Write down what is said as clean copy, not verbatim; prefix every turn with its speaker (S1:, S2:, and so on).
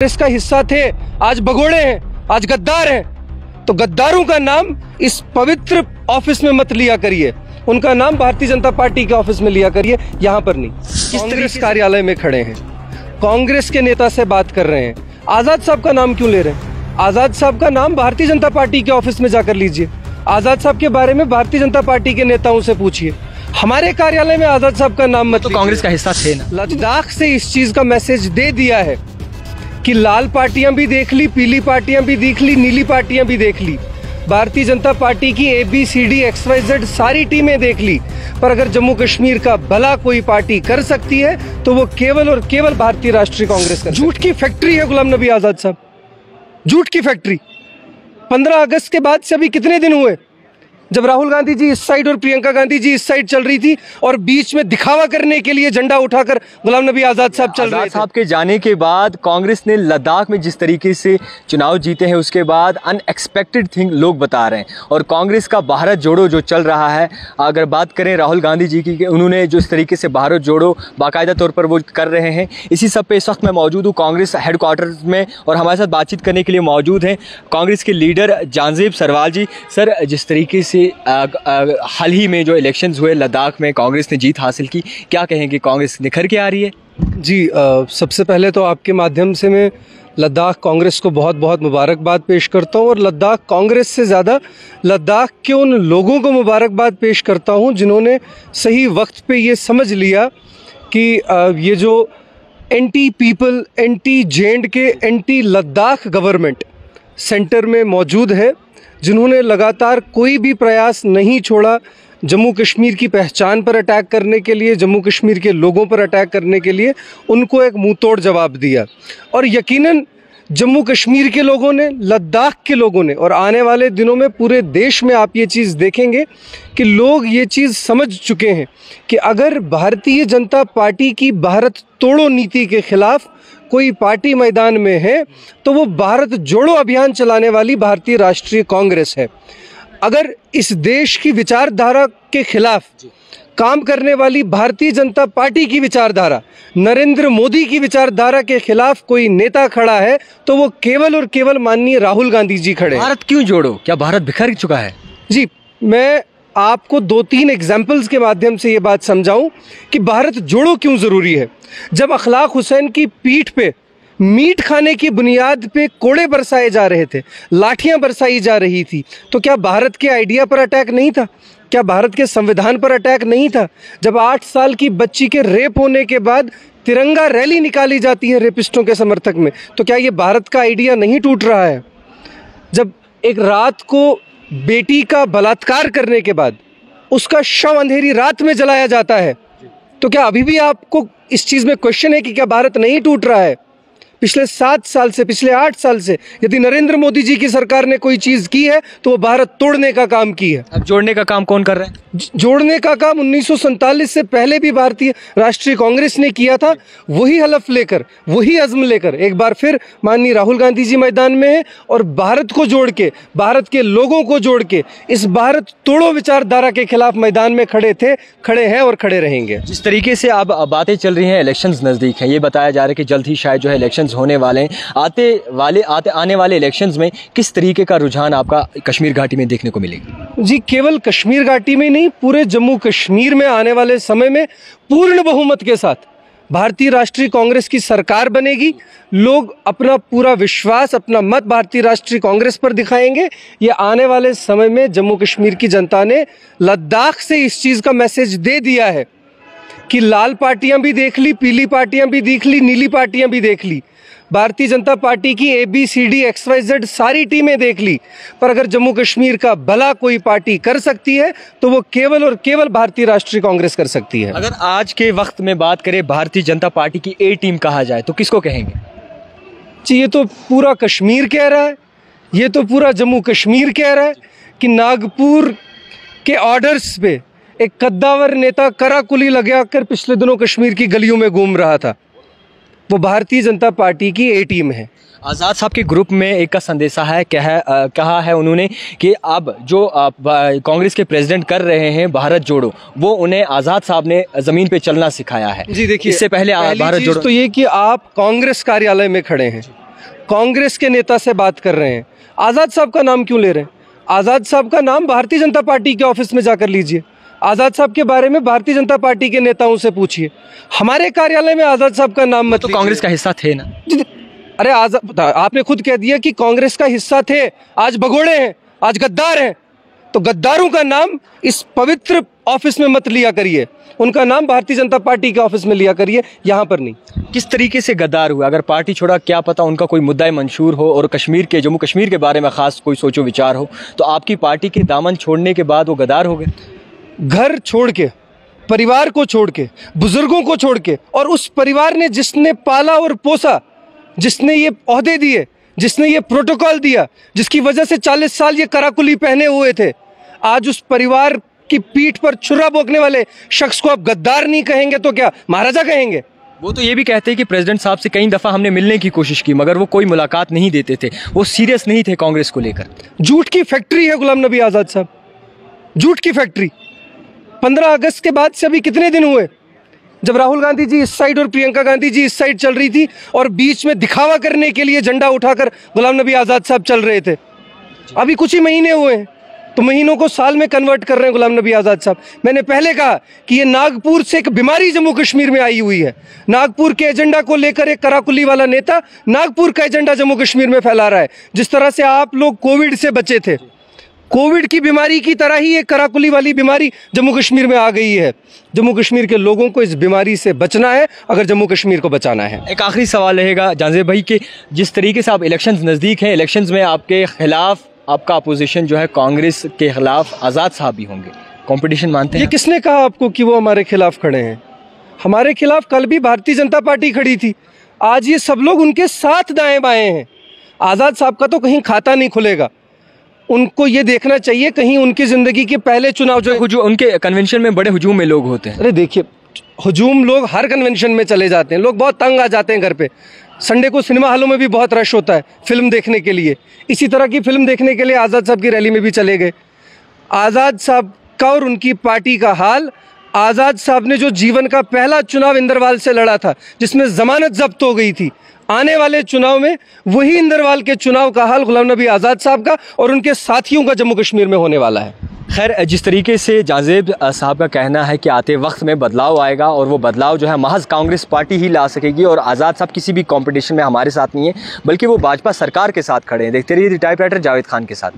S1: इसका हिस्सा थे, आज भगोड़े हैं, आज गद्दार हैं। तो गद्दारों का नाम इस पवित्र ऑफिस में मत लिया करिए, उनका नाम भारतीय जनता पार्टी के ऑफिस में लिया करिए, यहाँ पर नहीं। कांग्रेस कार्यालय में खड़े हैं, कांग्रेस के नेता से बात कर रहे हैं, आजाद साहब का नाम क्यों ले रहे हैं? आजाद साहब का नाम भारतीय जनता पार्टी के ऑफिस में जाकर लीजिए, आजाद साहब के बारे में भारतीय जनता पार्टी के नेताओं से पूछिए। हमारे कार्यालय में आजाद साहब का नाम मत।
S2: तो कांग्रेस का हिस्सा थे ना।
S1: लद्दाख से इस चीज का मैसेज दे दिया है कि लाल पार्टियां भी देख ली, पीली पार्टियां भी देख ली, नीली पार्टियां भी देख ली, भारतीय जनता पार्टी की ABCD XYZ सारी टीमें देख ली, पर अगर जम्मू कश्मीर का भला कोई पार्टी कर सकती है तो वो केवल और केवल भारतीय राष्ट्रीय कांग्रेस। झूठ की फैक्ट्री है गुलाम नबी आजाद साहब, झूठ की फैक्ट्री। 15 अगस्त के बाद से अभी कितने दिन हुए जब राहुल गांधी जी इस साइड और प्रियंका गांधी जी इस साइड चल रही थी और बीच में दिखावा करने के लिए झंडा उठाकर गुलाम नबी आजाद साहब चल रहे थे।
S2: साहब के जाने के बाद कांग्रेस ने लद्दाख में जिस तरीके से चुनाव जीते हैं, उसके बाद अनएक्सपेक्टेड थिंग लोग बता रहे हैं। और कांग्रेस का भारत जोड़ो जो चल रहा है, अगर बात करें राहुल गांधी जी की, उन्होंने जो इस तरीके से भारत जोड़ो बाकायदा तौर पर वो कर रहे हैं, इसी सब पे इस वक्त मैं मौजूद हूँ कांग्रेस हेडक्वार्टर में, और हमारे साथ बातचीत करने के लिए मौजूद हैं कांग्रेस के लीडर जांजेब सरवाल जी। सर, जिस तरीके से हाल ही में जो इलेक्शंस हुए लद्दाख में कांग्रेस ने जीत हासिल की, क्या कहेंगे, कांग्रेस निखर के आ रही है?
S1: जी, सबसे पहले तो आपके माध्यम से मैं लद्दाख कांग्रेस को बहुत बहुत मुबारकबाद पेश करता हूं, और लद्दाख कांग्रेस से ज़्यादा लद्दाख के उन लोगों को मुबारकबाद पेश करता हूं जिन्होंने सही वक्त पे ये समझ लिया कि ये जो anti people, anti JNK, anti Ladakh government centre में मौजूद है, जिन्होंने लगातार कोई भी प्रयास नहीं छोड़ा जम्मू कश्मीर की पहचान पर अटैक करने के लिए, जम्मू कश्मीर के लोगों पर अटैक करने के लिए, उनको एक मुंह तोड़ जवाब दिया। और यकीनन जम्मू कश्मीर के लोगों ने, लद्दाख के लोगों ने, और आने वाले दिनों में पूरे देश में आप ये चीज़ देखेंगे कि लोग ये चीज़ समझ चुके हैं कि अगर भारतीय जनता पार्टी की भारत तोड़ो नीति के खिलाफ कोई पार्टी मैदान में है तो वो भारत जोड़ो अभियान चलाने वाली भारतीय राष्ट्रीय कांग्रेस है। अगर इस देश की विचारधारा के खिलाफ काम करने वाली भारतीय जनता पार्टी की विचारधारा, नरेंद्र मोदी की विचारधारा के खिलाफ कोई नेता खड़ा है तो वो केवल और केवल माननीय राहुल गांधी जी खड़े।
S2: भारत क्यों जोड़ो, क्या भारत बिखर चुका है?
S1: जी, मैं आपको 2-3 एग्जाम्पल्स के माध्यम से ये बात समझाऊं कि भारत जोड़ो क्यों ज़रूरी है। जब अखलाक हुसैन की पीठ पे मीट खाने की बुनियाद पे कोड़े बरसाए जा रहे थे, लाठियां बरसाई जा रही थी, तो क्या भारत के आइडिया पर अटैक नहीं था? क्या भारत के संविधान पर अटैक नहीं था? जब 8 साल की बच्ची के रेप होने के बाद तिरंगा रैली निकाली जाती है रेपिस्टों के समर्थक में, तो क्या ये भारत का आइडिया नहीं टूट रहा है? जब एक रात को बेटी का बलात्कार करने के बाद उसका शव अंधेरी रात में जलाया जाता है, तो क्या अभी भी आपको इस चीज़ में क्वेश्चन है कि क्या भारत नहीं टूट रहा है? पिछले 7 साल से, पिछले 8 साल से यदि नरेंद्र मोदी जी की सरकार ने कोई चीज़ की है तो वो भारत तोड़ने का काम की है।
S2: अब जोड़ने का काम कौन कर रहा है?
S1: जोड़ने का काम 1947 से पहले भी भारतीय राष्ट्रीय कांग्रेस ने किया था। वही हलफ लेकर, वही अज़्म लेकर एक बार फिर माननीय राहुल गांधी जी मैदान में है और भारत को जोड़ के, भारत के लोगों को जोड़ के इस भारत तोड़ो विचारधारा के खिलाफ मैदान में खड़े थे, खड़े हैं और खड़े रहेंगे।
S2: जिस तरीके से अब बातें चल रही हैं, इलेक्शंस नज़दीक हैं, ये बताया जा रहा है कि जल्द ही शायद जो है इलेक्शंस होने वाले हैं। आने वाले इलेक्शंस में किस तरीके का रुझान आपका कश्मीर घाटी में देखने को मिलेगा?
S1: जी, केवल कश्मीर घाटी में नहीं, पूरे जम्मू कश्मीर में आने वाले समय में पूर्ण बहुमत के साथ भारतीय राष्ट्रीय कांग्रेस की सरकार बनेगी। लोग अपना पूरा विश्वास, अपना मत भारतीय राष्ट्रीय कांग्रेस पर दिखाएंगे। ये आने वाले समय में जम्मू कश्मीर की जनता ने लद्दाख से इस चीज़ का मैसेज दे दिया है कि लाल पार्टियां भी देख ली, पीली पार्टियां भी देख ली, नीली पार्टियां भी देख ली, भारतीय जनता पार्टी की ABCD XYZ सारी टीमें देख ली, पर अगर जम्मू कश्मीर का भला कोई पार्टी कर सकती है तो वो केवल और केवल भारतीय राष्ट्रीय कांग्रेस कर सकती है।
S2: अगर आज के वक्त में बात करें भारतीय जनता पार्टी की A टीम कहा जाए तो किसको कहेंगे?
S1: जी, ये तो पूरा कश्मीर कह रहा है, ये तो पूरा जम्मू कश्मीर कह रहा है कि नागपुर के ऑर्डर्स पे एक कद्दावर नेता कराकुली लगा कर पिछले दिनों कश्मीर की गलियों में घूम रहा था, वो भारतीय जनता पार्टी की A टीम है।
S2: आज़ाद साहब के ग्रुप में एक का संदेशा है, कहा है उन्होंने कि अब जो कांग्रेस के प्रेसिडेंट कर रहे हैं भारत जोड़ो, वो उन्हें आज़ाद साहब ने ज़मीन पे चलना सिखाया है।
S1: जी देखिए,
S2: इससे पहले भारत जोड़ो
S1: तो ये कि आप कांग्रेस कार्यालय में खड़े हैं, कांग्रेस के नेता से बात कर रहे हैं, आज़ाद साहब का नाम क्यों ले रहे हैं? आज़ाद साहब का नाम भारतीय जनता पार्टी के ऑफिस में जाकर लीजिए। आज़ाद साहब के बारे में भारतीय जनता पार्टी के नेताओं से पूछिए। हमारे कार्यालय में आज़ाद साहब का नाम मत
S2: तो
S1: लीजिए।
S2: कांग्रेस का हिस्सा थे ना।
S1: अरे आज़ाद, आपने खुद कह दिया कि कांग्रेस का हिस्सा थे, आज भगोड़े हैं, आज गद्दार हैं। तो गद्दारों का नाम इस पवित्र ऑफिस में मत लिया करिए, उनका नाम भारतीय जनता पार्टी के ऑफिस में लिया करिए, यहाँ पर नहीं।
S2: किस तरीके से गद्दार हुआ? अगर पार्टी छोड़ा, क्या पता उनका कोई मुद्दा मंशूर हो और कश्मीर के, जम्मू कश्मीर के बारे में खास कोई सोचो विचार हो, तो आपकी पार्टी के दामन छोड़ने के बाद वो गद्दार हो गए।
S1: घर छोड़ के, परिवार को छोड़ के, बुजुर्गों को छोड़ के, और उस परिवार ने जिसने पाला और पोसा, जिसने ये ओहदे दिए, जिसने ये प्रोटोकॉल दिया, जिसकी वजह से 40 साल ये कराकुली पहने हुए थे, आज उस परिवार की पीठ पर छुरा भोंकने वाले शख्स को आप गद्दार नहीं कहेंगे तो क्या महाराजा कहेंगे?
S2: वो तो ये भी कहते हैं कि प्रेसिडेंट साहब से कई दफ़ा हमने मिलने की कोशिश की, मगर वो कोई मुलाकात नहीं देते थे, वो सीरियस नहीं थे कांग्रेस को लेकर।
S1: झूठ की फैक्ट्री है गुलाम नबी आज़ाद साहब, झूठ की फैक्ट्री। 15 अगस्त के बाद से अभी कितने दिन हुए जब राहुल गांधी जी इस साइड और प्रियंका गांधी जी इस साइड चल रही थी, और बीच में दिखावा करने के लिए झंडा उठाकर गुलाम नबी आज़ाद साहब चल रहे थे। अभी कुछ ही महीने हुए हैं, तो महीनों को साल में कन्वर्ट कर रहे हैं गुलाम नबी आज़ाद साहब। मैंने पहले कहा कि ये नागपुर से एक बीमारी जम्मू कश्मीर में आई हुई है। नागपुर के एजेंडा को लेकर एक कराकुली वाला नेता नागपुर का एजेंडा जम्मू कश्मीर में फैला रहा है। जिस तरह से आप लोग कोविड से बचे थे, कोविड की बीमारी की तरह ही एक कराकुली वाली बीमारी जम्मू कश्मीर में आ गई है। जम्मू कश्मीर के लोगों को इस बीमारी से बचना है अगर जम्मू कश्मीर को बचाना है।
S2: एक आखिरी सवाल रहेगा जांजेब भाई कि जिस तरीके से आप इलेक्शंस नज़दीक हैं, इलेक्शंस में आपके खिलाफ आपका अपोजिशन जो है कांग्रेस के खिलाफ आज़ाद साहब भी होंगे, कंपटीशन मानते हैं?
S1: ये किसने कहा आपको कि वो हमारे खिलाफ खड़े हैं? हमारे खिलाफ कल भी भारतीय जनता पार्टी खड़ी थी, आज ये सब लोग उनके साथ दाएं बाएं हैं। आज़ाद साहब का तो कहीं खाता नहीं खुलेगा। उनको ये देखना चाहिए कहीं उनकी ज़िंदगी के पहले चुनाव जो
S2: उनके कन्वेंशन में बड़े हुजूम में लोग होते हैं।
S1: अरे देखिए, हुजूम लोग हर कन्वेंशन में चले जाते हैं, लोग बहुत तंग आ जाते हैं घर पे। संडे को सिनेमा हॉलों में भी बहुत रश होता है फिल्म देखने के लिए। इसी तरह की फिल्म देखने के लिए आज़ाद साहब की रैली में भी चले गए। आज़ाद साहब का और उनकी पार्टी का हाल, आज़ाद साहब ने जो जीवन का पहला चुनाव इंदरवाल से लड़ा था, जिसमें ज़मानत जब्त हो गई थी, आने वाले चुनाव में वही इंदरवाल के चुनाव का हाल गुलाम नबी आज़ाद साहब का और उनके साथियों का जम्मू कश्मीर में होने वाला है।
S2: खैर, जिस तरीके से जांजेब साहब का कहना है कि आते वक्त में बदलाव आएगा और वो बदलाव जो है महज कांग्रेस पार्टी ही ला सकेगी, और आज़ाद साहब किसी भी कंपटीशन में हमारे साथ नहीं है, बल्कि वो भाजपा सरकार के साथ खड़े हैं। देखते रहिए द टाइपराइटर जावेद खान के साथ।